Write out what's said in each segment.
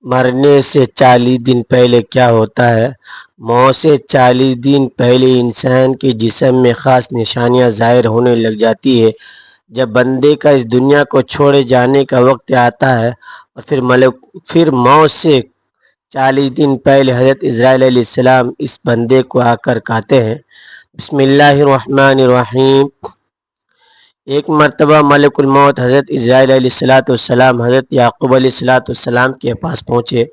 مرنے سے 40 دن پہلے کیا ہوتا ہے؟ موت سے 40 دن پہلے انسان کے جسم میں خاص نشانیاں ظاہر ہونے لگ جاتی ہے۔ جب بندے کا اس دنیا کو چھوڑے جانے کا وقت آتا ہے اور پھر موت سے 40 دن پہلے حضرت اسرائیل علیہ السلام اس بندے کو آ کر کہتے ہیں، بسم اللہ الرحمن الرحیم۔ ایک مرتبہ ملک الموت حضرت اسرائیل علیہ السلام حضرت یعقوب علیہ السلام کے پاس پہنچے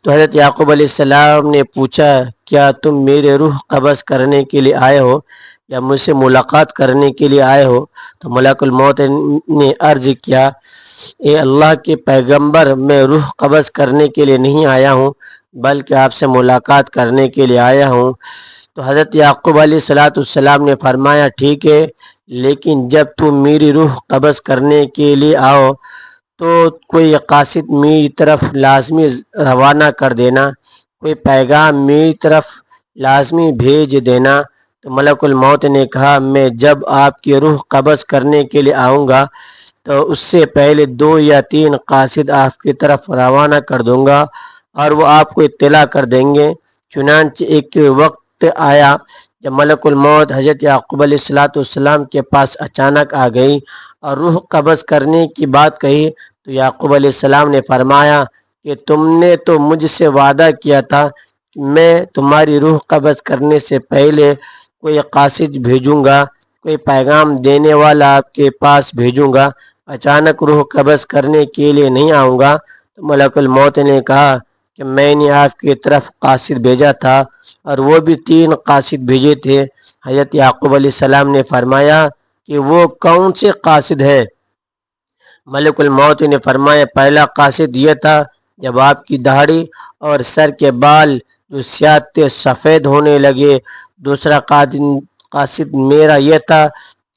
تو حضرت یعقوب علیہ السلام نے پوچھا، کیا تم میرے روح قبض کرنے کے لیے آئے ہو یا مجھ سے ملاقات کرنے کے لیے آئے ہو؟ تو ملک الموت نے عرض کیا، اے اللہ کے پیغمبر، میں روح قبض کرنے کے لیے نہیں آیا ہوں بلکہ آپ سے ملاقات کرنے کے لیے آیا ہوں۔ تو حضرت یعقوب علیہ السلام نے فرمایا، ٹھیک ہے، لیکن جب تم میری روح قبض کرنے کے لیے آؤ تو کوئی قاصد میری طرف لازمی روانہ کر دینا، کوئی پیغام میری طرف لازمی بھیج دینا۔ تو ملک الموت نے کہا، میں جب آپ کی روح قبض کرنے کے لیے آؤں گا تو اس سے پہلے 2 یا 3 قاصد آپ کی طرف روانہ کر دوں گا اور وہ آپ کو اطلاع کر دیں گے۔ چنانچہ ایک وقت آیا جب ملک الموت حضرت یعقوب علیہ السلام کے پاس اچانک آ گئی اور روح قبض کرنے کی بات کہی تو یعقوب علیہ السلام نے فرمایا کہ تم نے تو مجھ سے وعدہ کیا تھا کہ میں تمہاری روح قبض کرنے سے پہلے کوئی قاصد بھیجوں گا، کوئی پیغام دینے والا آپ کے پاس بھیجوں گا، اچانک روح قبض کرنے کے لیے نہیں آؤں گا۔ تو ملک الموت نے کہا کہ میں نے آپ کی طرف قاصد بھیجا تھا اور وہ بھی 3 قاصد بھیجے تھے۔ حضرت یعقوب علیہ السلام نے فرمایا کہ وہ کون سے قاصد ہے؟ ملک الموت نے فرمایا، پہلا قاصد یہ تھا جب آپ کی داڑھی اور سر کے بال جو سیاہ تھے سفید ہونے لگے۔ دوسرا قاصد میرا یہ تھا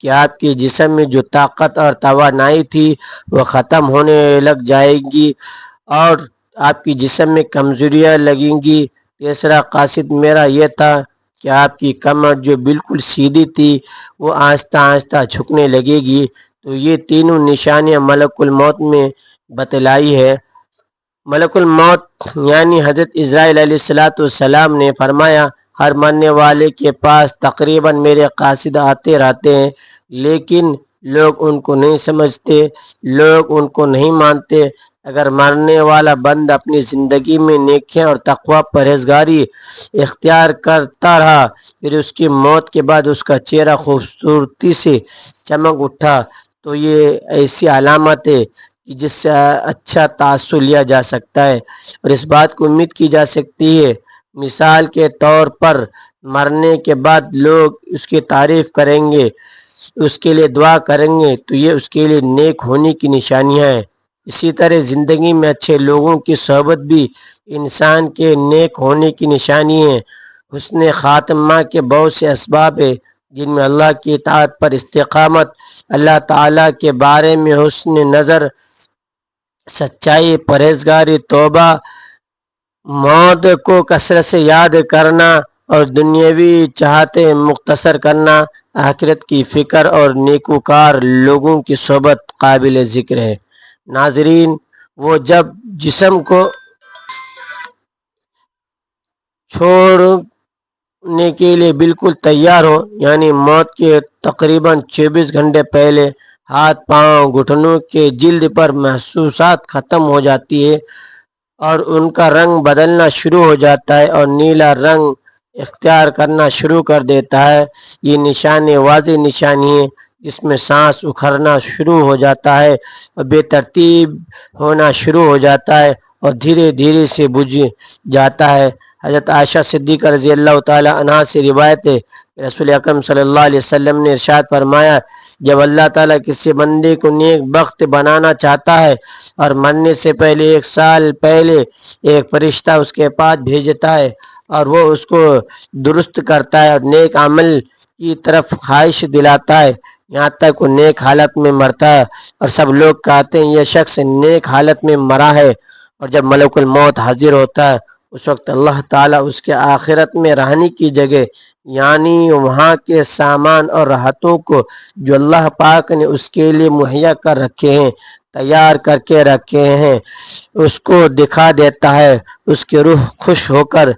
کہ آپ کے جسم میں جو طاقت اور توانائی تھی وہ ختم ہونے لگ جائے گی اور آپ کی جسم میں کمزوریاں لگیں گی۔ تیسرا قاصد میرا یہ تھا کہ آپ کی کمر جو بالکل سیدھی تھی وہ آہستہ آہستہ جھکنے لگے گی۔ تو یہ تینوں نشانیاں ملک الموت میں بتلائی ہے۔ ملک الموت یعنی حضرت اسرائیل علیہ السلام نے فرمایا، ہر مرنے والے کے پاس تقریباً میرے قاصد آتے رہتے ہیں، لیکن لوگ ان کو نہیں سمجھتے، لوگ ان کو نہیں مانتے۔ اگر مرنے والا بند اپنی زندگی میں نیکیاں اور تقوی پرہیزگاری اختیار کرتا رہا، پھر اس کی موت کے بعد اس کا چہرہ خوبصورتی سے چمک اٹھا، تو یہ ایسی علامت ہے کہ جس سے اچھا تاثر لیا جا سکتا ہے اور اس بات کو امید کی جا سکتی ہے۔ مثال کے طور پر مرنے کے بعد لوگ اس کی تعریف کریں گے، اس کے لیے دعا کریں گے، تو یہ اس کے لیے نیک ہونے کی نشانیاں ہیں۔ اسی طرح زندگی میں اچھے لوگوں کی صحبت بھی انسان کے نیک ہونے کی نشانی ہے۔ حسن خاتمہ کے بہت سے اسباب ہیں جن میں اللہ کی اطاعت پر استقامت، اللہ تعالیٰ کے بارے میں حسن نظر، سچائی، پرہیزگاری، توبہ، موت کو کثرت سے یاد کرنا اور دنیاوی چاہتے مختصر کرنا، آخرت کی فکر اور نیکوکار لوگوں کی صحبت قابل ذکر ہے۔ ناظرین، وہ جب جسم کو چھوڑنے کے لیے بالکل تیار ہو، یعنی موت کے تقریباً 24 گھنٹے پہلے ہاتھ، پاؤں، گھٹنوں کے جلد پر محسوسات ختم ہو جاتی ہے اور ان کا رنگ بدلنا شروع ہو جاتا ہے اور نیلا رنگ اختیار کرنا شروع کر دیتا ہے۔ یہ نشانی واضح نشانی ہے جس میں سانس اکھڑنا شروع ہو جاتا ہے اور بے ترتیب ہونا شروع ہو جاتا ہے اور دھیرے دھیرے سے بجھ جاتا ہے۔ حضرت عائشہ صدیقہ رضی اللہ تعالی عنہا سے روایت ہے، رسول اکرم صلی اللہ علیہ وسلم نے ارشاد فرمایا، جب اللہ تعالیٰ کسی بندے کو نیک بخت بنانا چاہتا ہے اور مرنے سے پہلے 1 سال پہلے ایک فرشتہ اس کے پاس بھیجتا ہے اور وہ اس کو درست کرتا ہے اور نیک عمل کی طرف خواہش دلاتا ہے، یہاں تک وہ نیک حالت میں مرتا ہے اور سب لوگ کہتے ہیں یہ شخص نیک حالت میں مرا ہے، اور جب ملک الموت حاضر ہوتا ہے اس وقت اللہ تعالیٰ اس کے آخرت میں رہنے کی جگہ، یعنی وہاں کے سامان اور راحتوں کو جو اللہ پاک نے اس کے لیے مہیا کر رکھے ہیں، تیار کر کے رکھے ہیں اس کو دکھا دیتا ہے، اس کی روح خوش ہو کر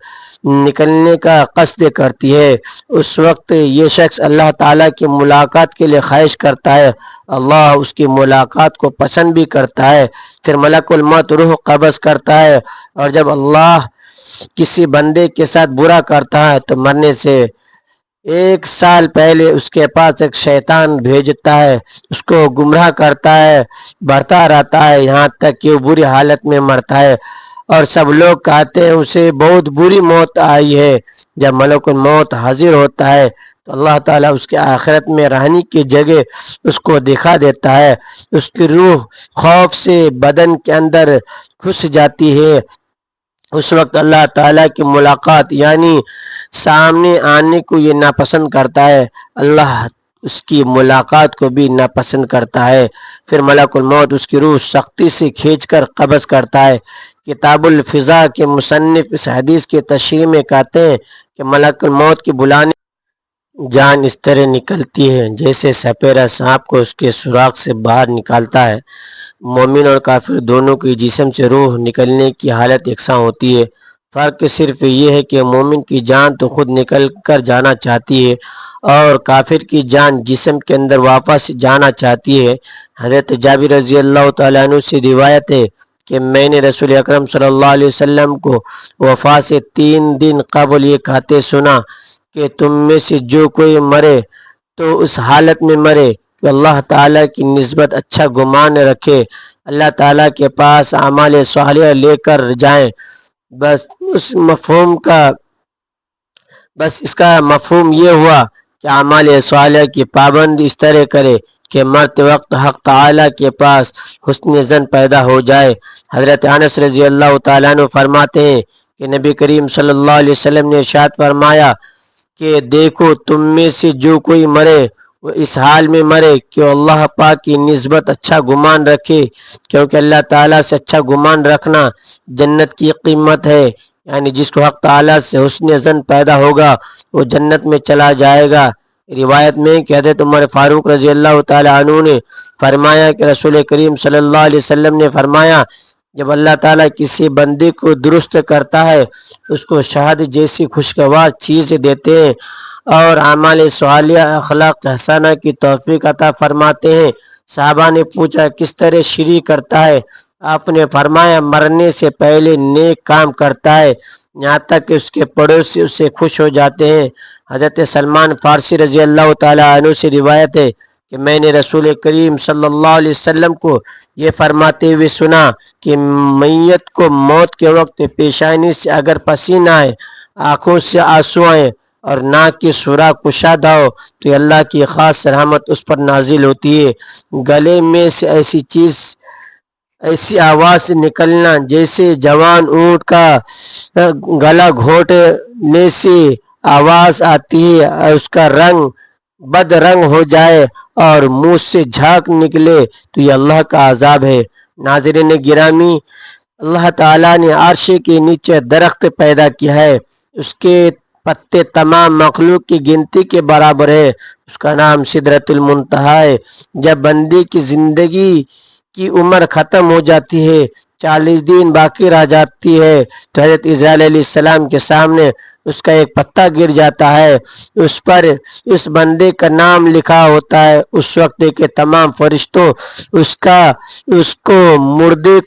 نکلنے کا قصد کرتی ہے۔ اس وقت یہ شخص اللہ تعالیٰ کی ملاقات کے لیے خواہش کرتا ہے، اللہ اس کی ملاقات کو پسند بھی کرتا ہے۔ پھر ملک الموت روح قبض کرتا ہے، اور جب اللہ کسی بندے کے ساتھ برا کرتا ہے تو مرنے سے 1 سال پہلے اس کے پاس ایک شیطان بھیجتا ہے، اس کو گمراہ کرتا ہے، بڑھتا رہتا ہے یہاں تک کہ وہ بری حالت میں مرتا ہے، اور سب لوگ کہتے ہیں اسے بہت بری موت آئی ہے۔ جب ملک الموت حاضر ہوتا ہے تو اللہ تعالیٰ اس کے آخرت میں رہنے کی جگہ اس کو دکھا دیتا ہے، اس کی روح خوف سے بدن کے اندر گھس جاتی ہے۔ اس وقت اللہ تعالیٰ کی ملاقات یعنی سامنے آنے کو یہ ناپسند کرتا ہے، اللہ اس کی ملاقات کو بھی ناپسند کرتا ہے۔ پھر ملک الموت اس کی روح سختی سے کھینچ کر قبض کرتا ہے۔ کتاب الفضا کے مصنف اس حدیث کی تشریح میں کہتے ہیں کہ ملک الموت کی بلانے جان اس طرح نکلتی ہے جیسے سپیرا سانپ کو اس کے سوراخ سے باہر نکالتا ہے۔ مومن اور کافر دونوں کی جسم سے روح نکلنے کی حالت یکساں ہوتی ہے، فرق صرف یہ ہے کہ مومن کی جان تو خود نکل کر جانا چاہتی ہے اور کافر کی جان جسم کے اندر واپس جانا چاہتی ہے۔ حضرت جابر رضی اللہ تعالیٰ عنہ سے روایت ہے کہ میں نے رسول اکرم صلی اللہ علیہ وسلم کو وفات سے 3 دن قبل یہ کہتے سنا کہ تم میں سے جو کوئی مرے تو اس حالت میں مرے کہ اللہ تعالیٰ کی نسبت اچھا گمان رکھے، اللہ تعالیٰ کے پاس اعمال صالحہ لے کر جائیں۔ بس اس کا مفہوم یہ ہوا کہ اعمال صالحہ کی پابندی اس طرح کرے کہ مرتے وقت حق تعالیٰ کے پاس حسن ظن پیدا ہو جائے۔ حضرت انس رضی اللہ تعالیٰ عنہ فرماتے ہیں کہ نبی کریم صلی اللہ علیہ وسلم نے ارشاد فرمایا کہ دیکھو تم میں سے جو کوئی مرے وہ اس حال میں مرے کہ اللہ پاک کی نسبت اچھا گمان رکھے، کیونکہ اللہ تعالیٰ سے اچھا گمان رکھنا جنت کی قیمت ہے، یعنی جس کو حق تعالیٰ سے حسن ظن پیدا ہوگا وہ جنت میں چلا جائے گا۔ روایت میں کہ حضرت عمر فاروق رضی اللہ تعالیٰ عنہ نے فرمایا کہ رسول کریم صلی اللہ علیہ وسلم نے فرمایا جب اللہ تعالیٰ کسی بندے کو درست کرتا ہے اس کو شہد جیسی خوشگوار چیز دیتے ہیں اور اعمال صالحہ اخلاق حسنہ کی توفیق عطا فرماتے ہیں۔ صحابہ نے پوچھا کس طرح شریک کرتا ہے؟ آپ نے فرمایا مرنے سے پہلے نیک کام کرتا ہے یہاں تک کہ اس کے پڑوسی اس سے خوش ہو جاتے ہیں۔ حضرت سلمان فارسی رضی اللہ تعالیٰ عنہ سے روایت ہے کہ میں نے رسول کریم صلی اللہ علیہ وسلم کو یہ فرماتے ہوئے سنا کہ میت کو موت کے وقت پیشانی سے اگر پسینہ آئے، آنکھوں سے آنسو آئے اور ناک کی سوراخ کشادہ ہو تو اللہ کی خاص رحمت اس پر نازل ہوتی ہے۔ گلے میں سے ایسی آواز نکلنا جیسے جوان اونٹ کا گلا گھونٹنے سے آواز آتی ہے اور اس کا رنگ بد رنگ ہو جائے اور منہ سے جھاگ نکلے تو یہ اللہ کا عذاب ہے۔ ناظرین گرامی، اللہ تعالیٰ نے عرش کے نیچے درخت پیدا کیا ہے، اس کے پتے تمام مخلوق کی گنتی کے برابر ہے، اس کا نام سدرۃ المنتہا ہے۔ جب بندے کی زندگی کی عمر ختم ہو جاتی ہے، 40 دن باقی رہ جاتی ہے تو حضرت اسرائیل علیہ السلام کے سامنے اس کا ایک پتا گر جاتا ہے، اس پر اس بندے کا نام لکھا ہوتا ہے۔ اس وقت کے تمام فرشتوں اس کو مردے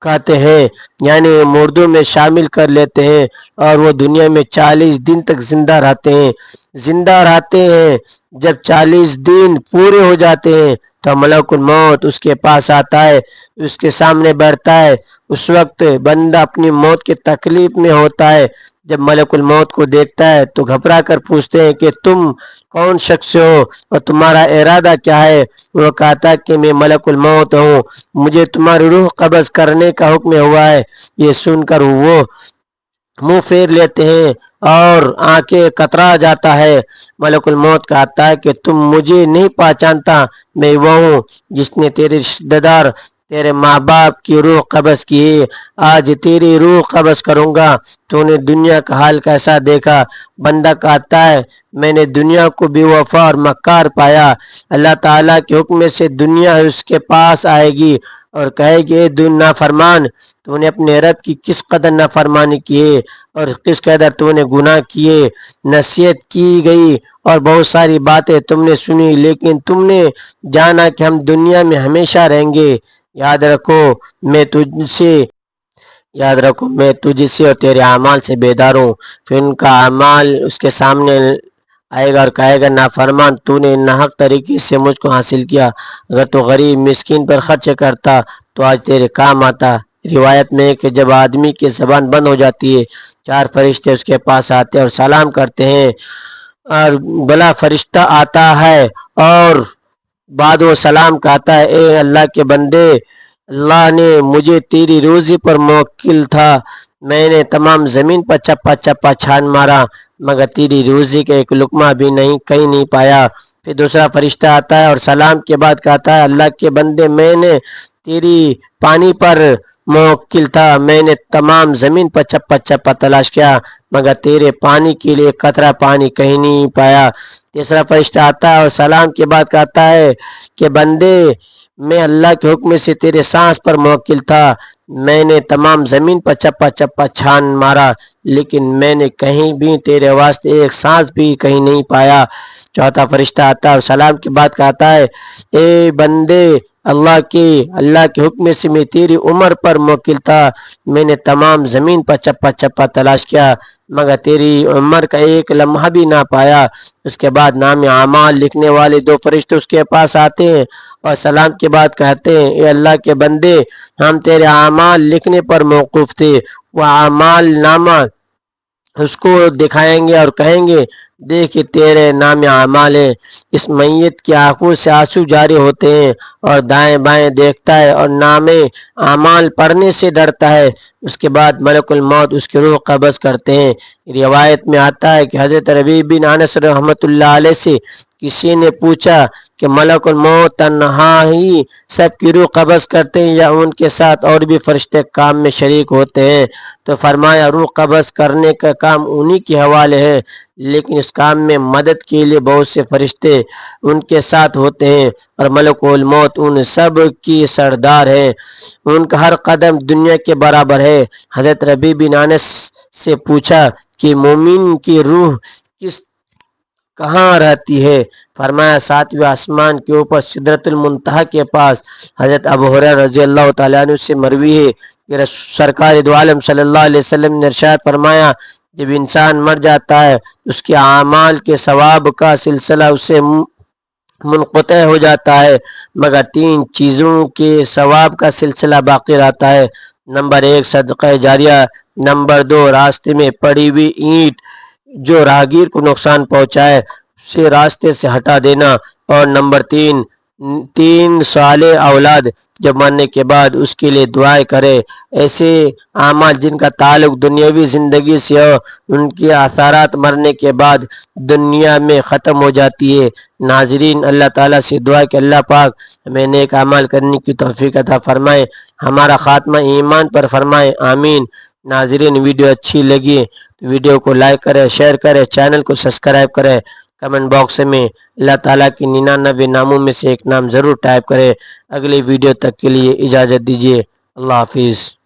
کہتے ہیں، یعنی مردوں میں شامل کر لیتے ہیں اور وہ دنیا میں 40 دن تک زندہ رہتے ہیں۔ جب 40 دن پورے ہو جاتے ہیں تو ملک الموت اس کے پاس آتا ہے، اس کے سامنے بیٹھتا ہے۔ اس وقت بندہ اپنی موت کی تکلیف میں ہوتا ہے، جب ملک الموت کو دیکھتا ہے تو گھبرا کر پوچھتے ہیں کہ تم کون شخص ہو اور تمہارا ارادہ کیا ہے؟ وہ کہتا ہے کہ میں ملک الموت ہوں، مجھے تمہاری روح قبض کرنے کا حکم ہوا ہے۔ یہ سن کر وہ منہ پھیر لیتے ہیں اور آنکھیں کترا جاتا ہے۔ ملک الموت کہتا ہے کہ تم مجھے نہیں پہچانتا، میں وہ ہوں جس نے تیرے رشتہ دار تیرے ماں باپ کی روح قبض کی ہے، آج تیری روح قبض کروں گا۔ تو نے دنیا کا حال کیسا دیکھا؟ بندہ کہتا ہے میں نے دنیا کو بے وفا اور مکار پایا۔ اللہ تعالیٰ کے حکم سے دنیا اس کے پاس آئے گی اور کہے گی اے نافرمان، تو نے اپنے رب کی کس قدر نافرمانی کی ہے اور کس قدر تو نے گناہ کیے۔ نصیحت کی گئی اور بہت ساری باتیں تم نے سنی، لیکن تم نے جانا کہ ہم دنیا میں ہمیشہ رہیں گے۔ یاد رکھو میں تجھ سے اور تیرے اعمال سے بیدار ہوں۔ پھر ان کا اعمال اس کے سامنے آئے گا اور کہے گا نافرمان، تو نے ناحق طریقے سے مجھ کو حاصل کیا۔ اگر تو غریب مسکین پر خرچ کرتا تو آج تیرے کام آتا۔ روایت میں ہے کہ جب آدمی کی زبان بند ہو جاتی ہے، 4 فرشتے اس کے پاس آتے ہیں اور سلام کرتے ہیں، اور بلا فرشتہ آتا ہے اور بعد وہ سلام کہتا ہے اے اللہ کے بندے، اللہ نے مجھے تیری روزی پر موکل تھا، میں نے تمام زمین پر چپا چپا چھان مارا مگر تیری روزی کا ایک لقمہ بھی کہیں نہیں پایا۔ پھر دوسرا فرشتہ آتا ہے اور سلام کے بعد کہتا ہے اللہ کے بندے، میں نے تیری پانی پر موکل تھا، میں نے تمام زمین پر چپا چپا تلاش کیا مگر تیرے پانی کے لیے قطرہ پانی کہیں نہیں پایا۔ تیسرا فرشتہ آتا ہے اور سلام کے بعد کہتا ہے کہ بندے، میں اللہ کے حکم سے تیرے سانس پر موکل تھا، میں نے تمام زمین پر چپا چپا چھان مارا لیکن میں نے کہیں بھی تیرے واسطے ایک سانس بھی کہیں نہیں پایا۔ چوتھا فرشتہ آتا ہے اور سلام کے بعد کہتا ہے اے بندے، اللہ کے حکم سے میں تیری عمر پر موکل تھا، میں نے تمام زمین پر چپا چپا تلاش کیا مگر تیری عمر کا ایک لمحہ بھی نہ پایا۔ اس کے بعد نام اعمال لکھنے والے 2 فرشتے اس کے پاس آتے ہیں اور سلام کے بعد کہتے ہیں اے اللہ کے بندے، ہم تیرے اعمال لکھنے پر موقوف تھے۔ وہ اعمال نامہ اس کو دکھائیں گے اور کہیں گے دیکھ تیرے نام اعمال ہیں۔ اس میت کی آنکھوں سے آنسو جاری ہوتے ہیں اور دائیں بائیں دیکھتا ہے اور نام اعمال پڑھنے سے ڈرتا ہے۔ اس کے بعد ملک الموت اس کی روح قبض کرتے ہیں۔ روایت میں آتا ہے کہ حضرت ربیع بن انس رحمۃ اللہ علیہ سے کسی نے پوچھا کہ ملک الموت تنہا ہی سب کی روح قبض کرتے ہیں یا ان کے ساتھ اور بھی فرشتے کام میں شریک ہوتے ہیں؟ تو فرمایا روح قبض کرنے کا کام انہی کے حوالے ہے، لیکن اس کام میں مدد کے لیے بہت سے فرشتے ان کے ساتھ ہوتے ہیں اور ملک الموت ان سب کی سردار ہے، ان کا ہر قدم دنیا کے برابر ہے۔ حضرت ربیع بن انس سے پوچھا کہ مومن کی روح کہاں رہتی ہے؟ فرمایا 7ویں آسمان کے اوپر سدرۃ المنتہا کے پاس۔ حضرت ابو ہریرہ رضی اللہ تعالیٰ عنہ سے مروی ہے کہ سرکار دو عالم صلی اللہ علیہ وسلم نے ارشاد فرمایا جب انسان مر جاتا ہے اس کے اعمال کے ثواب کا سلسلہ اسے منقطع ہو جاتا ہے مگر 3 چیزوں کے ثواب کا سلسلہ باقی رہتا ہے۔ نمبر 1 صدقہ جاریہ، نمبر 2 راستے میں پڑی ہوئی اینٹ جو راہگیر کو نقصان پہنچائے اسے راستے سے ہٹا دینا، اور نمبر 3 صالح اولاد جب مرنے کے بعد اس کے لیے دعائیں کرے۔ ایسے اعمال جن کا تعلق دنیاوی زندگی سے ہو ان کے اثرات مرنے کے بعد دنیا میں ختم ہو جاتی ہے۔ ناظرین، اللہ تعالیٰ سے دعا کہ اللہ پاک ہمیں نیک اعمال کرنے کی توفیق عطا فرمائے، ہمارا خاتمہ ایمان پر فرمائے، آمین۔ ناظرین، ویڈیو اچھی لگی تو ویڈیو کو لائک کریں، شیئر کریں، چینل کو سبسکرائب کریں، کمنٹ باکس میں اللہ تعالیٰ کی 99 ناموں میں سے ایک نام ضرور ٹائپ کریں۔ اگلی ویڈیو تک کے لیے اجازت دیجیے، اللہ حافظ۔